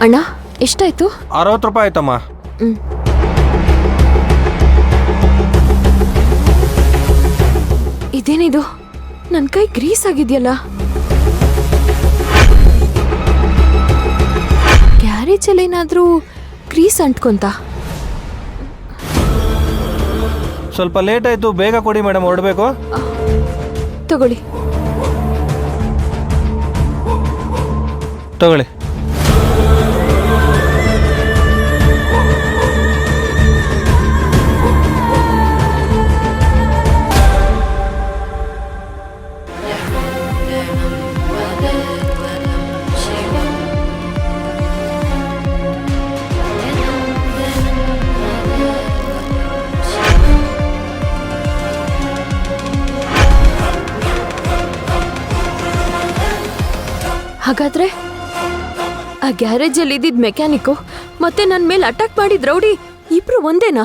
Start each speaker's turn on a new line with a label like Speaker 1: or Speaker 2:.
Speaker 1: ಅಣ್ಣ ಎಷ್ಟಾಯ್ತು?
Speaker 2: 60 ರೂಪಾಯಿ ಆಯ್ತಮ್ಮ.
Speaker 1: ಇದೇನಿದು, ನನ್ನ ಕೈ ಗ್ರೀಸ್ ಆಗಿದೆಯಲ್ಲ. ಗ್ಯಾರೇಜಲ್ಲಿ ಏನಾದರೂ ಗ್ರೀಸ್ ಅಂಟ್ಕೊಂತ.
Speaker 2: ಸ್ವಲ್ಪ ಲೇಟ್ ಆಯ್ತು, ಬೇಗ ಕೊಡಿ ಮೇಡಮ್, ಹೊರಡಬೇಕು.
Speaker 1: ತಗೊಳ್ಳಿ.
Speaker 2: ತಗೊಳ್ಳಿ.
Speaker 1: ಹಾಗಾದ್ರೆ ಆ ಗ್ಯಾರೇಜಲ್ಲಿ ಇದ್ದಿದ್ದ ಮೆಕ್ಯಾನಿಕ್ಕು ಮತ್ತೆ ನನ್ನ ಮೇಲೆ ಅಟ್ಯಾಕ್ ಮಾಡಿದ್ ರೌಡಿ ಇಬ್ರು ಒಂದೇನಾ?